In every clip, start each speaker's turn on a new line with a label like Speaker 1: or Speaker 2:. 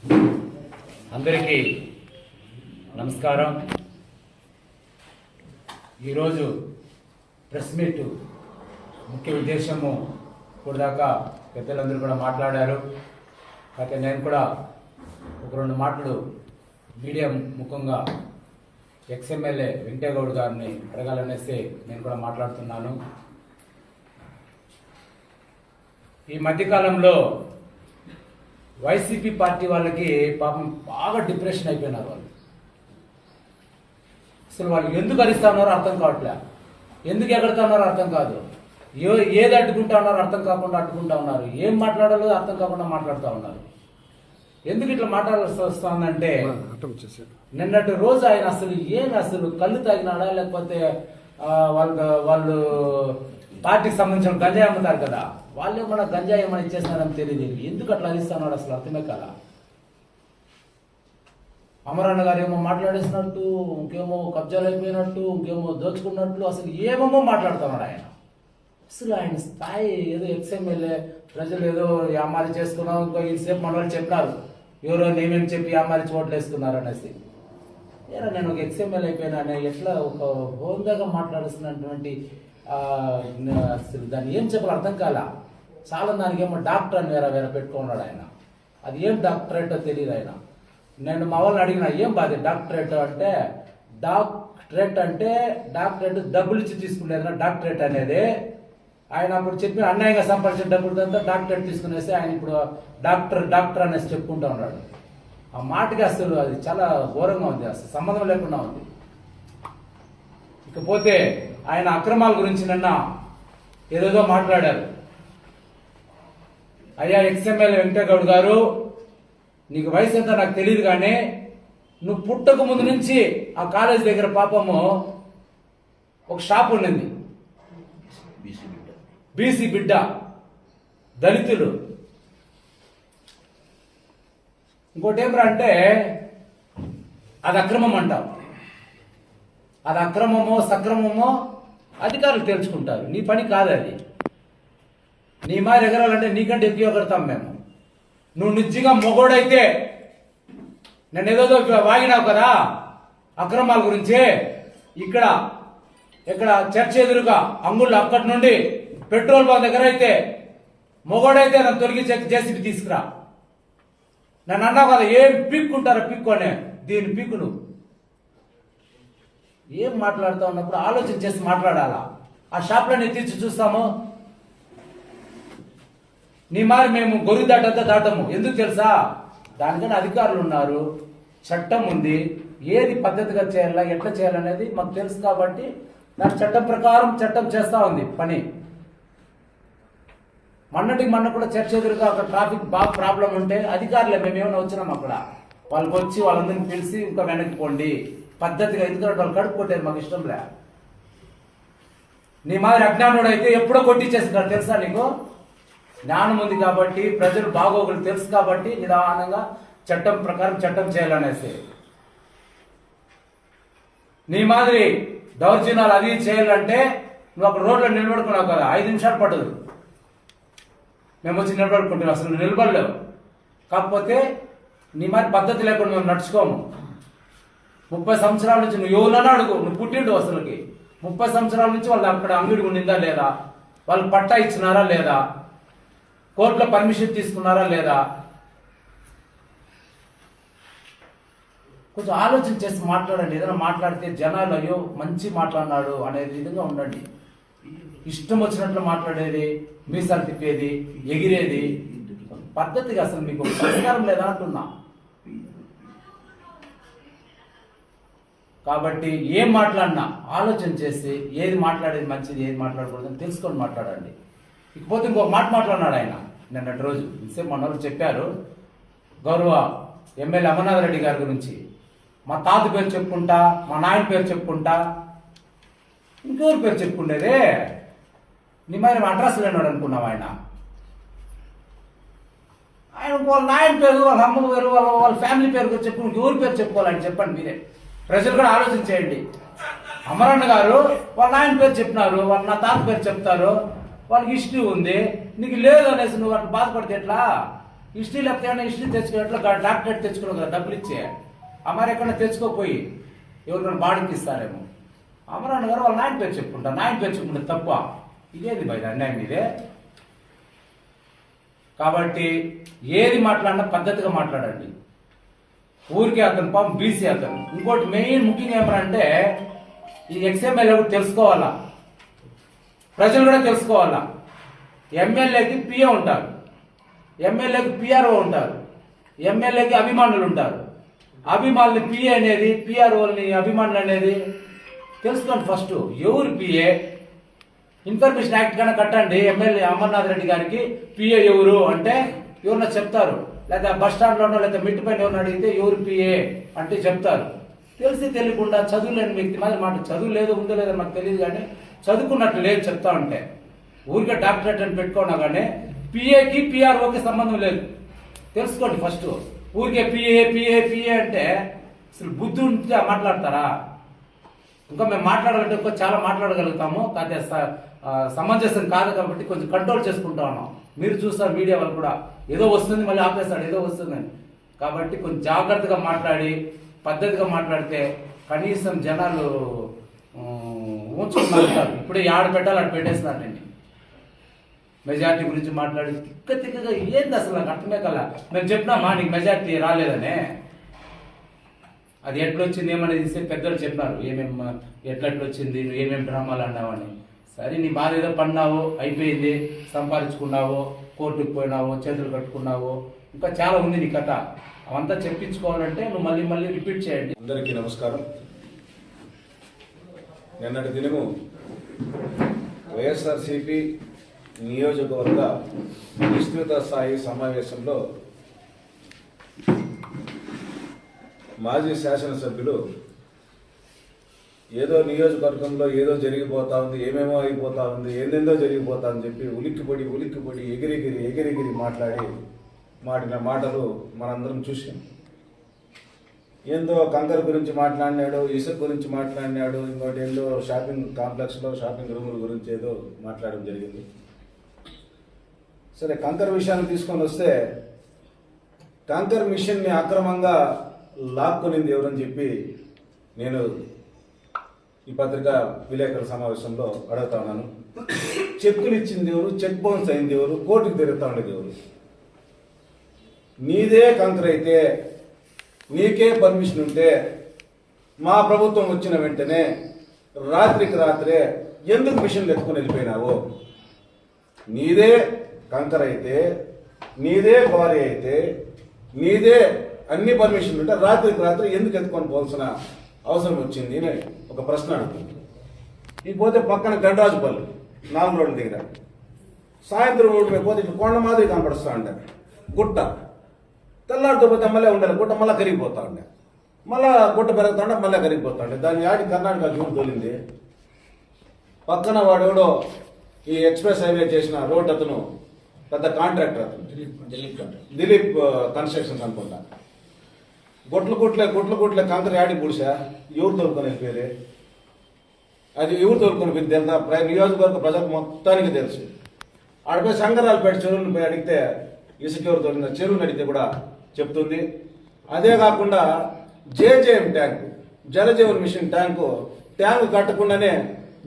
Speaker 1: అందరికీ నమస్కారం. ఈరోజు ప్రెస్ మీట్ ముఖ్య ఉద్దేశము ఇప్పటిదాకా పెద్దలందరూ కూడా మాట్లాడారు. అయితే నేను కూడా ఒక రెండు మాటలు మీడియా ముఖంగా ఎక్స్ఎమ్మెల్యే వెంకటేగౌడ్ గారిని అడగాలనేసి నేను కూడా మాట్లాడుతున్నాను. ఈ మధ్యకాలంలో వైసీపీ పార్టీ వాళ్ళకి పాపం బాగా డిప్రెషన్ అయిపోయినారు. వాళ్ళు అసలు వాళ్ళు ఎందుకు అరిస్తా ఉన్నారో అర్థం కావట్లే, ఎందుకు ఎగడుతా ఉన్నారో అర్థం కాదు, ఏది అడ్డుకుంటా ఉన్నారో అర్థం కాకుండా అడ్డుకుంటా ఉన్నారు, ఏం మాట్లాడాలో అర్థం కాకుండా మాట్లాడుతూ ఉన్నారు. ఎందుకు ఇట్లా మాట్లాడాల్సి వస్తుందంటే నిన్నటి రోజు ఆయన అసలు కళ్ళు తాగినాడా లేకపోతే వాళ్ళు పార్టీకి సంబంధించిన గంజాయి అమ్ముతారు కదా, వాళ్ళు ఏమన్నా గంజాయి ఏమైనా ఇచ్చేస్తున్నారని తెలియదు. ఎందుకు అట్లా అలిస్తున్నాడు అసలు అర్థమే కదా. అమరన్న గారు ఏమో మాట్లాడేసినట్టు, ఇంకేమో కబ్జాలు అయిపోయినట్టు, ఇంకేమో దోచుకున్నట్లు అసలు ఏమేమో మాట్లాడుతున్నాడు ఆయన. అసలు ఆయన స్థాయి ఏదో ఎక్స్ఎమ్మెల్యే, ప్రజలు ఏదో యామారి చేసుకున్నాం, ఇంకో ఇంతసేపు మన వాళ్ళు చెప్పినారు ఎవరో నేమేమి చెప్పి యామారి చోట్లు వేసుకున్నారు అనేసి. ఏరా నేను ఒక ఎక్స్ఎమ్మెల్యే అయిపోయినా ఎట్లా ఒక హోందాగా మాట్లాడుతున్నటువంటి అసలు దాన్ని ఏం చెప్పాలి అర్థం కాల. చాలా దానికి ఏమో డాక్టర్ అని వేరే పెట్టుకున్నాడు ఆయన. అది ఏం డాక్టరేటో తెలియదు ఆయన. నేను మా వాళ్ళని అడిగిన ఏం బాధ డాక్టరేట్ అంటే, డాక్టరేట్ డబ్బులు ఇచ్చి తీసుకునేది డాక్టరేట్ అనేది. ఆయన అప్పుడు చెప్పి అన్యాయంగా సంపాదించిన డబ్బులతో డాక్టరేట్ తీసుకునేసి ఆయన ఇప్పుడు డాక్టర్ అనేసి చెప్పుకుంటూ ఉన్నాడు. ఆ మాటకి అసలు అది చాలా ఘోరంగా ఉంది, అసలు సంబంధం లేకుండా ఉంది. ఇకపోతే ఆయన అక్రమాల గురించి నిన్న ఏదేదో మాట్లాడారు. అయ్యా ఎక్స్ఎమ్మెల్యే వెంకటేగౌడ్ గారు, నీకు వయసు ఎంత నాకు తెలియదు, కానీ నువ్వు పుట్టక ముందు నుంచి ఆ కాలేజ్ దగ్గర పాపము ఒక షాప్ ఉండింది. బీసీ బిడ్డ, దళితులు. ఇంకోటి ఏమరా అంటే అది అక్రమం అంటావు. అది అక్రమమో సక్రమమో అధికారులు తెలుసుకుంటారు, నీ పని కాదు అది. నీ మారి ఎగరాలంటే నీకంటే ఎక్కువ ఎగరతాం మేము. నువ్వు నిజంగా మొగోడైతే నేను ఏదో వాగినావు కదా అక్రమాల గురించి, ఇక్కడ చర్చ్ ఎదురుగా అంగుళ్ళు అక్కడి నుండి పెట్రోల్ బంక్ దగ్గర అయితే మొగోడైతే నన్ను తొలగించే జేసీబీ తీసుకురా. నన్ను అన్నావు కదా ఏం పీక్కుంటారో పీక్కోనే, దీన్ని పీక్కు. నువ్వు ఏం మాట్లాడుతూ ఉన్నప్పుడు ఆలోచన చేసి మాట్లాడాలా. ఆ షాప్లో నేను తీర్చి చూస్తాము. నీ మారి మేము గొర్రె దాటము. ఎందుకు తెలుసా? దానికన్నా అధికారులు ఉన్నారు, చట్టం ఉంది, ఏది పద్ధతిగా చేయాలా ఎట్లా చేయాలనేది మాకు తెలుసు. కాబట్టి నాకు చట్టం ప్రకారం చట్టం చేస్తా ఉంది పని. మొన్న కూడా చర్చ ఎదురుగా అక్కడ ట్రాఫిక్ బాగా ప్రాబ్లం ఉంటే అధికారులే మేమేమైనా వచ్చినాం అక్కడ, వాళ్ళకి వచ్చి వాళ్ళందరినీ పిలిచి ఇంకా వెనక్కి పోండి పద్ధతిగా, ఎందుకంటే వాళ్ళు కడుపు కొట్టేది మాకు ఇష్టం లే. నీ మాదిరి అజ్ఞానుడు అయితే ఎప్పుడో కొట్టించేస్తున్నారు తెలుసా నీకు. జ్ఞానం ఉంది కాబట్టి, ప్రజలు బాగోగులు తెలుసు కాబట్టి నిదానంగా చట్టం ప్రకారం చట్టం చేయాలనేసి. నీ మాదిరి దౌర్జన్యాలు అది చేయాలంటే నువ్వు అక్కడ రోడ్లో నిలబడుకున్నావు కదా, 5 నిమిషాలు పడదు. మేము వచ్చి నిలబడుకుంటున్నాం, అసలు నిలబడలేవు. కాకపోతే నీ మాది పద్ధతి లేకుండా మేము నడుచుకోము. 30 సంవత్సరాల నుంచి నువ్వు ఎవరన్నా అడుగు, నువ్వు పుట్టిండు అసలుకి 30 సంవత్సరాల నుంచి వాళ్ళు అక్కడ అంగడి ఉండిందా లేదా, వాళ్ళు పట్టా ఇచ్చినారా లేదా, కోర్టులో పర్మిషన్ తీసుకున్నారా లేదా, కొంచెం ఆలోచన చేసి మాట్లాడండి. ఏదైనా మాట్లాడితే జనాలు అయ్యో మంచి మాట్లాడినాడు అనే విధంగా ఉండండి. ఇష్టం వచ్చినట్లు మాట్లాడేది, మీసాలు తిప్పేది, ఎగిరేది పద్ధతిగా అసలు మీకు సంస్కారం లేదా అంటున్నా. కాబట్టి ఏం మాట్లాడినా ఆలోచన చేసి ఏది మాట్లాడేది మంచిది, ఏది మాట్లాడకూడదని తెలుసుకొని మాట్లాడండి. ఇకపోతే ఇంకొక మాట మాట్లాడినాడు ఆయన నిన్నటి రోజు. ఇంతసేపు మన వాళ్ళు చెప్పారు, గౌరవ ఎమ్మెల్యే అమర్నాథ్ రెడ్డి గారి గురించి. మా తాత పేరు చెప్పుకుంటా, మా నాయన పేరు చెప్పుకుంటా, ఇంకెవరి పేరు చెప్పుకుండేదే. నీ మరి అడ్రస్ లేనాడు అనుకున్నావు ఆయన. వాళ్ళ నాయన పేరు, వాళ్ళ అమ్మ పేరు, వాళ్ళ ఫ్యామిలీ పేరు చెప్పుకుంటే ఎవరి పేరు చెప్పుకోవాలని చెప్పండి మీరే. ప్రజలు కూడా ఆలోచన చేయండి. అమరన్న గారు వాళ్ళ నాయన పేరు చెప్పినారు, వాళ్ళ నా తాత పేరు చెప్తారు, వాళ్ళకి హిస్టరీ ఉంది, నీకు లేదు అనేసి నువ్వు అట్లా బాధపడితే ఎట్లా? హిస్టరీ లేకపోతే ఏమైనా హిస్టరీ తెచ్చుకున్నట్లు డాక్టరేట్ తెచ్చుకున్నావు కదా డబ్బులు ఇచ్చే అమెరికన్నా తెచ్చుకోపోయి ఎవరికైనా బాడీకి ఇస్తారేమో. అమరాన్ గారు వాళ్ళ నాయన పేరు చెప్పుకుంటారు, నాయన పేరు చెప్పుకుంటారు తప్ప. ఇదేది భయ అన్యాయం ఇదే. కాబట్టి ఏది మాట్లాడినా పద్ధతిగా మాట్లాడండి. ఊరికే అతను పాపం బీసీ అతను. ఇంకోటి మెయిన్ ముఖ్యంగా ఏమనంటే ఈ ఎక్స్ఎమ్మెల్యే కూడా తెలుసుకోవాలా, ప్రజలు కూడా తెలుసుకోవాలా. ఎమ్మెల్యేకి పిఏ ఉంటారు, ఎమ్మెల్యేకి పిఆర్ఓ ఉంటారు, ఎమ్మెల్యేకి అభిమానులు ఉంటారు. అభిమానులు పిఏ అనేది, పిఆర్ఓని అభిమానులు అనేది తెలుసుకోండి ఫస్ట్. ఎవరు పిఏ ఇన్ఫర్మేషన్ యాక్ట్ కన్నా కట్టండి. ఎమ్మెల్యే అమర్నాథ్ రెడ్డి గారికి పిఏ ఎవరు అంటే ఎవరన్నా చెప్తారు. లేదా బస్ స్టాండ్లోనో లేదా మిట్టి పైన ఎవరిని అడిగితే ఎవరు పిఏ అంటే చెప్తారు. తెలిసి తెలియకుండా చదువు లేని వ్యక్తి మాది మాట చదువు లేదు ఉందో లేదో నాకు తెలియదు, కానీ చదువుకున్నట్టు లేదు చెప్తా ఉంటే. ఊరికే డాక్టరేట్ అని పెట్టుకున్నా కానీ పిఏకి పిఆర్ఓకి సంబంధం లేదు. తెలుసుకోండి ఫస్ట్. ఊరికే పిఏ పిఏ పిఏ అంటే అసలు బుద్ధి ఉంటే మాట్లాడతారా? ఇంకా మేము మాట్లాడాలంటే ఇంకా చాలా మాట్లాడగలుగుతాము, కానీ సమంజసం కాదు కాబట్టి కొంచెం కంట్రోల్ చేసుకుంటా ఉన్నాం. మీరు చూస్తారు మీడియా వాళ్ళు కూడా ఏదో వస్తుంది మళ్ళీ ఆపేస్తాడు ఏదో వస్తుందని. కాబట్టి కొంచెం జాగ్రత్తగా మాట్లాడి పద్ధతిగా మాట్లాడితే కనీసం జనాలు ఉంచుకుంటారు. ఇప్పుడే ఆడ పెట్టాలి అటు పెట్టేస్తున్నారండి. మెజార్టీ గురించి మాట్లాడి తిక్కగా ఏంది అసలు నాకు అర్థమే కల. మేము చెప్పినామా నీకు మెజార్టీ రాలేదనే, అది ఎట్లొచ్చింది ఏమనేది పెద్దలు చెప్పినారు. ఎట్లా వచ్చింది, నువ్వు ఏమేమి డ్రామాలు అన్నావని. సరే నీ బాధ ఏదో పడినావు, అయిపోయింది, సంపాదించుకున్నావు, కోర్టుకు పోయినావు, చేతులు కట్టుకున్నావు, ఇంకా చాలా ఉంది నీ కథ. అవంతా చెప్పించుకోవాలంటే నువ్వు మళ్ళీ మళ్ళీ రిపీట్ చేయండి.
Speaker 2: అందరికీ నమస్కారం. నిన్నటి దినము వైఎస్ఆర్సీపీ నియోజకవర్గ విస్తృత స్థాయి సమావేశంలో మాజీ శాసనసభ్యులు ఏదో నియోజకవర్గంలో ఏదో జరిగిపోతా ఉంది, ఏమేమో అయిపోతా ఉంది, ఏందేందో జరిగిపోతా అని చెప్పి ఉలిక్కిపడి ఎగిరిగిరి మాడిన మాటలు మనందరం చూసాం. ఏందో కంకర్ గురించి మాట్లాడినాడు, ఇసుక గురించి మాట్లాడినాడు, ఇంకోటి ఏదో షాపింగ్ కాంప్లెక్స్లో షాపింగ్ రూముల గురించి ఏదో మాట్లాడడం జరిగింది. సరే, కంకర్ విషయాన్ని తీసుకొని వస్తే కంకర్ మిషన్ని అక్రమంగా లాక్కునింది ఎవరని చెప్పి నేను ఈ పత్రికా విలేకరుల సమావేశంలో అడుగుతా ఉన్నాను. చెక్కులు ఇచ్చింది ఎవరు, చెక్ బౌన్స్ అయింది ఎవరు, కోర్టుకు తిరుగుతా ఉండేది ఎవరు? నీదే కంకర్ అయితే, నీకే పర్మిషన్ ఉంటే మా ప్రభుత్వం వచ్చిన వెంటనే రాత్రికి రాత్రే ఎందుకు మిషన్లు ఎత్తుకుని వెళ్ళిపోయినావు? నీదే కంకర్ అయితే, నీదే క్వారీ అయితే, నీదే అన్ని పర్మిషన్లు ఉంటే రాత్రికి రాత్రి ఎందుకు ఎత్తుకొని పోవాల్సిన అవసరం వచ్చింది అని ఒక ప్రశ్న అడుగుతుంది. ఇకపోతే పక్కన గడ్రాజుపల్లి 4 రోడ్ల దగ్గర సాయంత్రం రోడ్డు మీద పోతే ఇట్లా కొండ మాదిరి కనపడుస్తూ ఉండే గుట్ట. తెల్లారితో పోతే మళ్ళీ ఉండాలి గుట్ట, మళ్ళీ కరిగిపోతా ఉండే, మళ్ళా గుట్ట పెరుగుతా ఉండే, మళ్ళీ కరిగిపోతా ఉండే. దాన్ని ఆడి కర్ణాటక చూడు తోలింది. పక్కన వాడెవడో ఈ ఎక్స్ప్రెస్ హైవే చేసిన రోడ్ అతను పెద్ద కాంట్రాక్టర్, అతను దిలీప్ కన్స్ట్రక్షన్స్ అనుకుంటా. గుట్ల కంకర ఆడి పూడిసా ఎవరు తోలుకొని వెళ్ళిపోయారు? అది ఎవరు తోలుకొని పోయింది తెలుసా? నియోజకవర్గ ప్రజలకు మొత్తానికి తెలుసు. ఆడిపోయి సంగరాలపేట చెరువులను పోయి అడిగితే ఇసుక ఎవరు తోలిన చెరువుని అడిగితే కూడా చెప్తుంది. అదే కాకుండా JJM tank, Jal Jeevan machine tank కట్టకుండానే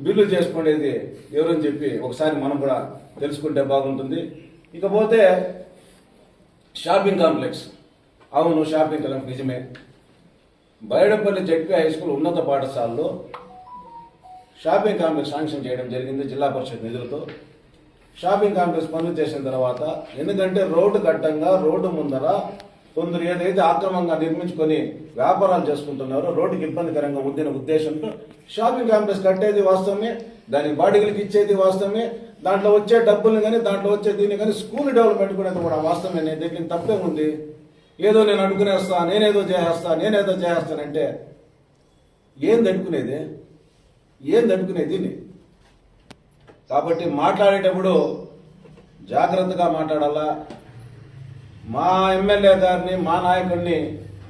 Speaker 2: bill చేసుకునేది ఎవరని చెప్పి ఒకసారి మనం కూడా తెలుసుకుంటే బాగుంటుంది. ఇకపోతే షాపింగ్ కాంప్లెక్స్, అవును షాపింగ్ కాంప్లెక్స్ నిజమే. బైడపల్లి జడ్పీ హై స్కూల్ ఉన్నత పాఠశాలలో షాపింగ్ కాంప్లెక్స్ శాంక్షన్ చేయడం జరిగింది జిల్లా పరిషత్ నిధులతో. షాపింగ్ కాంప్లెక్స్ పనులు చేసిన తర్వాత, ఎందుకంటే రోడ్డు గడ్డంగా రోడ్డు ముందర కొందరు ఏదైతే ఆక్రమంగా నిర్మించుకొని వ్యాపారాలు చేసుకుంటున్నారో రోడ్డుకి ఇబ్బందికరంగా ఉండిన ఉద్దేశంతో షాపింగ్ కాంప్లెక్స్ కట్టేది వాస్తవమే, దానికి బాడీలకు ఇచ్చేది వాస్తవమే, దాంట్లో వచ్చే డబ్బుల్ని కానీ దాంట్లో వచ్చే దీన్ని కానీ స్కూల్ డెవలప్మెంట్ కూడా వాస్తవమే. దీనికి తప్పే ఉంది. ఏదో నేను అడుగునేస్తా, నేనేదో చేస్తానంటే ఏంది అడుకునేది దీన్ని? కాబట్టి మాట్లాడేటప్పుడు జాగ్రత్తగా మాట్లాడాలా. మా ఎమ్మెల్యే గారిని, మా నాయకుడిని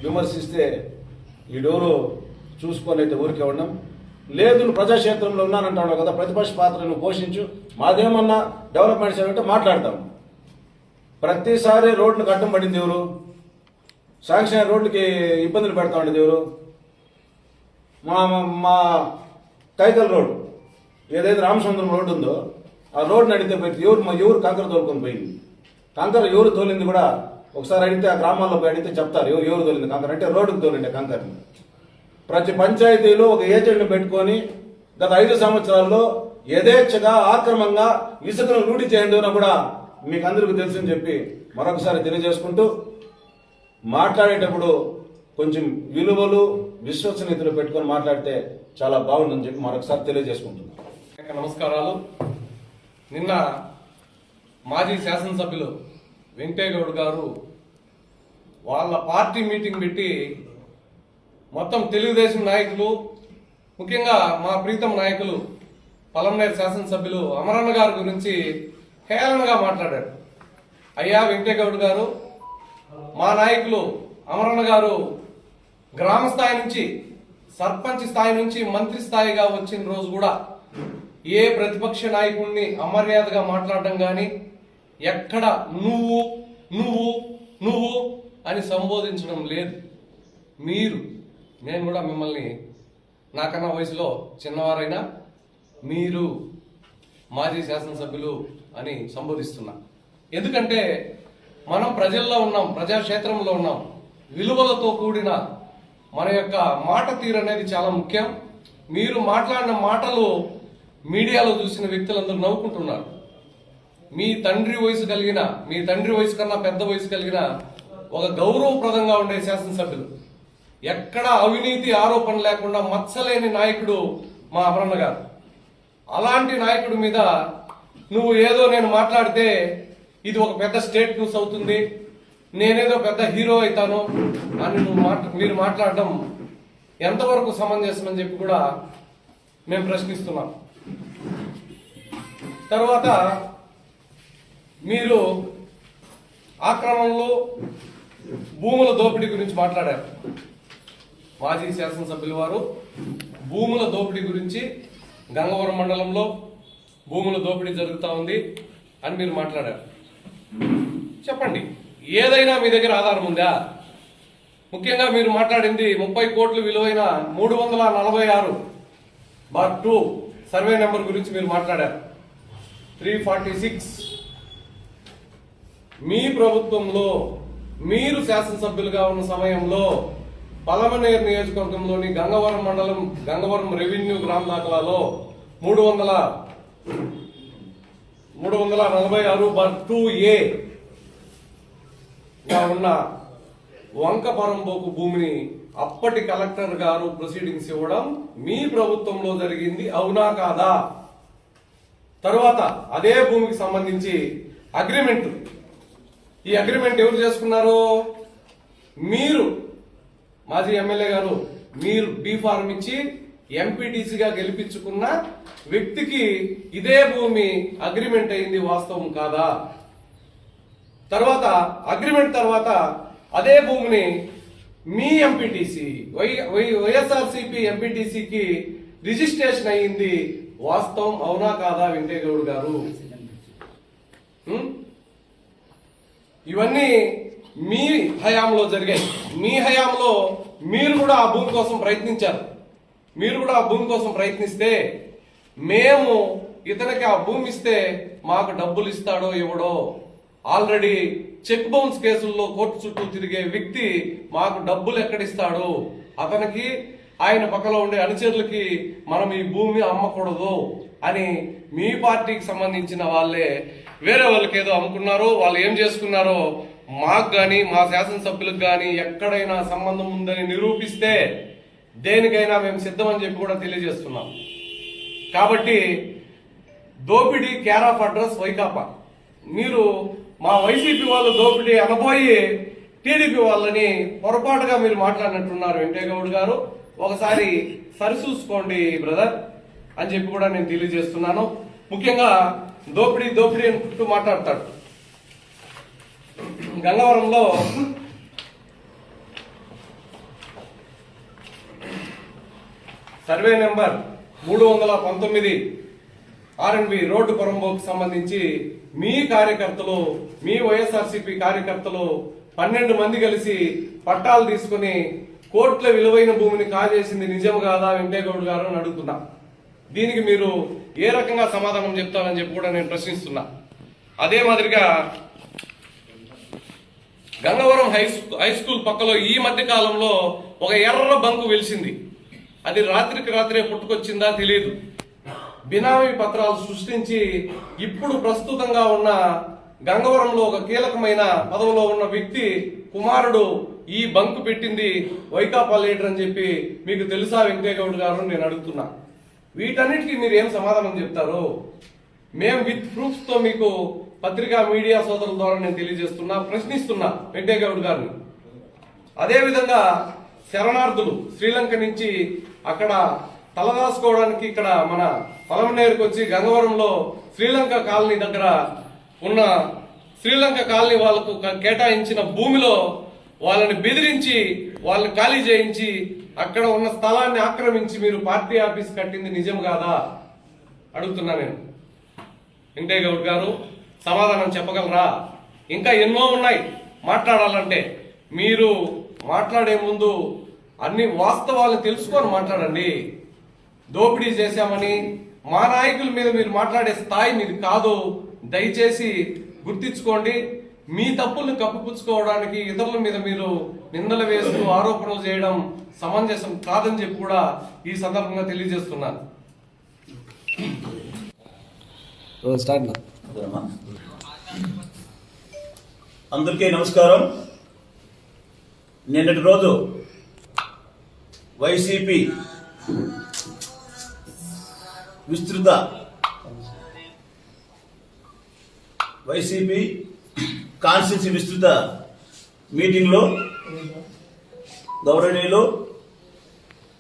Speaker 2: విమర్శిస్తే ఈ డోరు చూసుకొని అయితే ఊరికే ఉన్నాం. లేదు నువ్వు ప్రజాక్షేత్రంలో ఉన్నానంటావు కదా, ప్రతిపక్ష పాత్రను పోషించు, మాదేమన్నా డెవలప్మెంట్స్ ఏమంటే మాట్లాడతాం. ప్రతిసారి రోడ్లకు అడ్డం పడింది ఎవరు? శాంక్షన్ అయిన రోడ్లకి ఇబ్బందులు పెడతా ఉండేది ఎవరు? మా మా కైకల్ రోడ్ ఏదైతే రామచంద్రం రోడ్డు ఉందో ఆ రోడ్ని అడిగితే పెట్టి ఎవరు కంకర తోలుకొని పోయింది? కంకర ఎవరు తోలింది కూడా ఒకసారి అడిగితే ఆ గ్రామాల్లో పోయి అడిగితే చెప్తారు ఎవరు తోలింది కంకర అంటే రోడ్డుకు తోలిండే కంకర్ని. ప్రతి పంచాయతీలో ఒక ఏజెంట్ని పెట్టుకొని గత 5 సంవత్సరాల్లో యథేచ్ఛగా ఆక్రమంగా ఇసుకను లూటీ చేయడం కూడా మీకు అందరికీ తెలుసని చెప్పి మరొకసారి తెలియజేసుకుంటూ, మాట్లాడేటప్పుడు కొంచెం విలువలు విశ్వసనీయతలు పెట్టుకొని మాట్లాడితే చాలా బాగుందని చెప్పి మరొకసారి తెలియజేసుకుంటున్నాను.
Speaker 3: నమస్కారాలు. నిన్న మాజీ శాసనసభ్యులు వెంకటేగౌడ్ గారు వాళ్ళ పార్టీ మీటింగ్ పెట్టి మొత్తం తెలుగుదేశం నాయకులు, ముఖ్యంగా మా ప్రీతం నాయకులు పలమనేరు శాసనసభ్యులు అమరన్న గారి గురించి హేళనగా మాట్లాడాడు. అయ్యా వెంకటేగౌడ్ గారు, మా నాయకులు అమరన్న గారు గ్రామ స్థాయి నుంచి సర్పంచ్ స్థాయి నుంచి మంత్రి స్థాయిగా వచ్చిన రోజు కూడా ఏ ప్రతిపక్ష నాయకుడిని అమర్యాదగా మాట్లాడడం కానీ, ఎక్కడ నువ్వు నువ్వు నువ్వు అని సంబోధించడం లేదు. నేను కూడా మిమ్మల్ని నాకన్నా వయసులో చిన్నవారైనా మీరు మాజీ శాసనసభ్యులు అని సంబోధిస్తున్నా. ఎందుకంటే మనం ప్రజల్లో ఉన్నాం, ప్రజాక్షేత్రంలో ఉన్నాం. విలువలతో కూడిన మన యొక్క మాట తీరు అనేది చాలా ముఖ్యం. మీరు మాట్లాడిన మాటలు మీడియాలో చూసిన వ్యక్తులందరూ నవ్వుకుంటున్నారు. మీ తండ్రి వయసు కన్నా పెద్ద వయసు కలిగిన ఒక గౌరవప్రదంగా ఉండే శాసనసభ్యులు, ఎక్కడ అవినీతి ఆరోపణ లేకుండా మచ్చలేని నాయకుడు మా అమరన్న గారు. అలాంటి నాయకుడి మీద నువ్వు ఏదో నేను మాట్లాడితే ఇది ఒక పెద్ద స్టేట్ న్యూస్ అవుతుంది, నేనేదో పెద్ద హీరో అవుతాను అని మీరు మాట్లాడడం ఎంతవరకు సమంజసం అని చెప్పి కూడా మేము ప్రశ్నిస్తున్నాం. తర్వాత మీరు ఆక్రమణలో భూముల దోపిడీ గురించి మాట్లాడారు. మాజీ శాసనసభ్యుల వారు భూముల దోపిడీ గురించి, గంగవరం మండలంలో భూముల దోపిడీ జరుగుతూ ఉంది అని మీరు మాట్లాడారు. చెప్పండి, ఏదైనా మీ దగ్గర ఆధారం ఉందా? ముఖ్యంగా మీరు మాట్లాడింది 30 కోట్లు విలువైన 346/2 సర్వే నెంబర్ గురించి మీరు మాట్లాడారు. 346 మీ ప్రభుత్వంలో మీరు శాసనసభ్యులుగా ఉన్న సమయంలో పలమనేరు నియోజకవర్గంలోని గంగవరం మండలం గంగవరం రెవెన్యూ గ్రామ దాఖలాలో 346/2A ఉన్న వంకపరంబోకు భూమిని అప్పటి కలెక్టర్ గారు ప్రొసీడింగ్స్ ఇవ్వడం మీ ప్రభుత్వంలో జరిగింది, అవునా కాదా? తరువాత అదే భూమికి సంబంధించి అగ్రిమెంట్, ఈ అగ్రిమెంట్ ఎవరు చేసుకున్నారు? మీరు మాజీ ఎమ్మెల్యే గారు, మీరు బీ ఫార్మ్ ఇచ్చి ఎంపీటీసీగా గెలిపించుకున్న వ్యక్తికి ఇదే భూమి అగ్రిమెంట్ అయింది, వాస్తవం కాదా? తర్వాత అగ్రిమెంట్ తర్వాత అదే భూమిని మీ ఎంపీటీసీ వైఎస్ఆర్సీపీ ఎంపీటీసీకి రిజిస్ట్రేషన్ అయ్యింది, వాస్తవం అవునా కాదా వెంకటేగౌడ్ గారు? ఇవన్నీ మీ హయాంలో జరిగాయి. మీ హయాంలో మీరు కూడా ఆ భూమి కోసం ప్రయత్నించారు. మీరు కూడా ఆ భూమి కోసం ప్రయత్నిస్తే మేము ఇతనికి ఆ భూమి ఇస్తే మాకు డబ్బులు ఇస్తాడో ఇవ్వడో, ఆల్రెడీ చెక్ బౌన్స్ కేసుల్లో కోర్టు చుట్టూ తిరిగే వ్యక్తి మాకు డబ్బులు ఎక్కడిస్తాడు, అతనికి ఆయన పక్కలో ఉండే అనుచరులకి మనం ఈ భూమి అమ్మకూడదు అని మీ పార్టీకి సంబంధించిన వాళ్ళే వేరే వాళ్ళకి ఏదో అమ్ముకున్నారో, వాళ్ళు ఏం చేసుకున్నారో మాకు కానీ మా శాసనసభ్యులకు కానీ ఎక్కడైనా సంబంధం ఉందని నిరూపిస్తే దేనికైనా మేము సిద్ధమని చెప్పి కూడా తెలియజేస్తున్నాం. కాబట్టి దోపిడీ కేర్ ఆఫ్ అడ్రస్ వైకాపా. మీరు మా వైసీపీ వాళ్ళు దోపిడీ అనబోయి టీడీపీ వాళ్ళని పొరపాటుగా మీరు మాట్లాడినట్టున్నారు వెంకటేగౌడ్ గారు. ఒకసారి సరిచూసుకోండి బ్రదర్ అని చెప్పి కూడా నేను తెలియజేస్తున్నాను. ముఖ్యంగా దోపిడీ దోపిడీ అనుకుంటూ మాట్లాడతాడు. గంగవరంలో సర్వే నెంబర్ 319 ఆర్ఎన్బి రోడ్డు కొరంబోకు సంబంధించి మీ కార్యకర్తలు, మీ వైఎస్ఆర్సీపీ కార్యకర్తలు 12 మంది కలిసి పట్టాలు తీసుకుని కోట్ల విలువైన భూమిని కాజేసింది నిజం కాదా వెంకటేగౌడ్ గారు అని అడుగుతున్నా. దీనికి మీరు ఏ రకంగా సమాధానం చెప్తారని చెప్పి కూడా నేను ప్రశ్నిస్తున్నా. అదే మాదిరిగా గంగవరం హై స్కూల్ పక్కలో ఈ మధ్య కాలంలో ఒక ఎర్ర బంకు వెలిసింది. అది రాత్రికి రాత్రే పుట్టుకొచ్చిందా తెలియదు. బినామీ పత్రాలు సృష్టించి ఇప్పుడు ప్రస్తుతంగా ఉన్న గంగవరంలో ఒక కీలకమైన పదవిలో ఉన్న వ్యక్తి కుమారుడు ఈ బంకు పెట్టింది వైకాపా లీడర్ అని చెప్పి మీకు తెలుసా వెంకటేగౌడ్ గారు నేను అడుగుతున్నా. వీటన్నిటికీ మీరు ఏం సమాధానం చెప్తారు? మేము విత్ ప్రూఫ్స్ తో మీకు పత్రికా మీడియా సోదరుల ద్వారా నేను తెలియజేస్తున్నా, ప్రశ్నిస్తున్నా వెంకటేగౌడ్ గారిని. అదేవిధంగా శరణార్థులు శ్రీలంక నుంచి అక్కడ తలదాసుకోవడానికి ఇక్కడ మన పలమనేరుకు వచ్చి గంగవరంలో శ్రీలంక కాలనీ దగ్గర ఉన్న శ్రీలంక కాలనీ వాళ్లకు కేటాయించిన భూమిలో వాళ్ళని బెదిరించి వాళ్ళని ఖాళీ చేయించి అక్కడ ఉన్న స్థలాన్ని ఆక్రమించి మీరు పార్టీ ఆఫీస్ కట్టింది నిజం కాదా అడుగుతున్నా నేను. వెంకటేగౌడ్ గారు సమాధానం చెప్పగలరా? ఇంకా ఎన్నో ఉన్నాయి మాట్లాడాలంటే. మీరు మాట్లాడే ముందు అన్ని వాస్తవాలను తెలుసుకొని మాట్లాడండి. దోపిడీ చేశామని మా నాయకుల మీద మీరు మాట్లాడే స్థాయి మీది కాదు. దయచేసి గుర్తించుకోండి. మీ తప్పుల్ని కప్పిపుచ్చుకోవడానికి ఇతరుల మీద మీరు నిందలు వేస్తూ ఆరోపణలు చేయడం సమంజసం కాదని చెప్పి కూడా ఈ సందర్భంగా తెలియజేస్తున్నాను.
Speaker 4: అందరికీ నమస్కారం. నిన్నటి రోజు వైసీపీ కాన్స్టిట్యూన్సీ విస్తృత మీటింగ్లో గౌరవనీయులు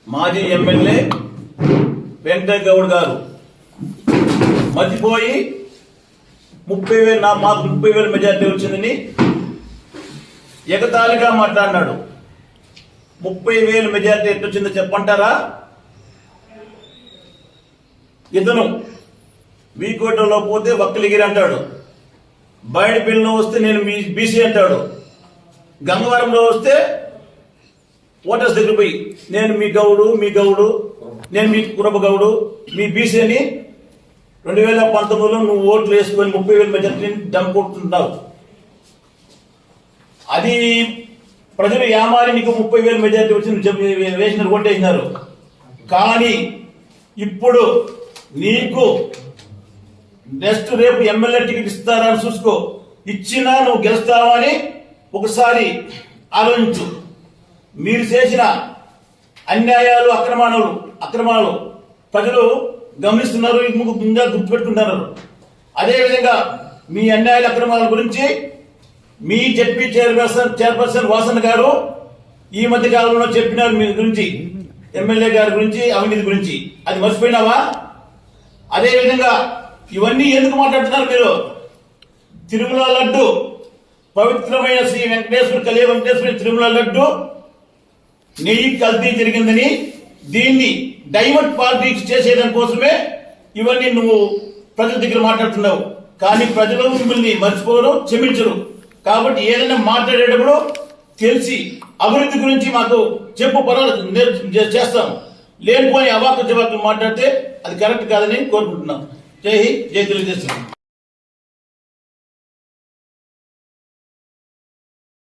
Speaker 4: మాజీ ఎమ్మెల్యే వెంకటేగౌడ్ గారు మతిపోయి 30,000 మాకు 30,000 మెజార్టీ వచ్చిందని ఎగతాళిగా మాట్లాడినాడు. 30,000 మెజార్టీ ఎట్టు వచ్చిందో చెప్పంటారా? ఇతను వీకోటలో పోతే వక్కలిగిరి అంటాడు, బయటపల్లిలో వస్తే నేను మీ బీసీ అంటాడు, గంగవరంలో వస్తే ఓటర్స్ దగ్గర పోయి నేను మీ గౌడు నేను మీ కురబ గౌడు మీ బీసీ అని 2019లో నువ్వు ఓట్లు వేసుకొని 30,000 మెజార్టీని డంపుకుంటున్నావు. అది ప్రజలు యామారి నీకు 30,000 మెజార్టీ వచ్చి వేసినారు, ఓటేసినారు. కానీ ఇప్పుడు నీకు నెక్స్ట్ రేపు ఎమ్మెల్యే టికెట్ ఇస్తారని చూసుకో. ఇచ్చినా నువ్వు గెలుస్తావని ఒకసారి ఆలోచించు. మీరు చేసిన అన్యాయాలు అక్రమాలు ప్రజలు గమనిస్తున్నారు, ఇంకా గుర్తుపెట్టుకుంటున్నారు. అదేవిధంగా మీ అన్యాయాల అక్రమాల గురించి మీ జడ్పీ చైర్పర్సన్ వాసన్ గారు ఈ మధ్య కాలంలో చెప్పినారు మీ గురించి, ఎమ్మెల్యే గారి గురించి, అవినీతి గురించి. అది మర్చిపోయినావా? అదేవిధంగా ఇవన్నీ ఎందుకు మాట్లాడుతున్నారు మీరు? తిరుమల లడ్డు, పవిత్రమైన శ్రీ కలియ వెంకటేశ్వర తిరుమల లడ్డు నెయ్యి కల్తీ జరిగిందని దీన్ని డైవర్ట్ పాలిటిక్స్ చేసేదాని కోసమే ఇవన్నీ నువ్వు ప్రజల దగ్గర మాట్లాడుతున్నావు. కానీ ప్రజలు మిమ్మల్ని మర్చిపోరు, క్షమించరు. కాబట్టి ఏదైనా మాట్లాడేటప్పుడు తెలిసి అభివృద్ధి గురించి మాకు చెప్పు, పర్వాలేదు చేస్తాం. లేనిపోయి అవాకు జవాకులు మాట్లాడితే అది కరెక్ట్ కాదని కోరుకుంటున్నాం. జై హింద్, జై తెలుగుదేశం.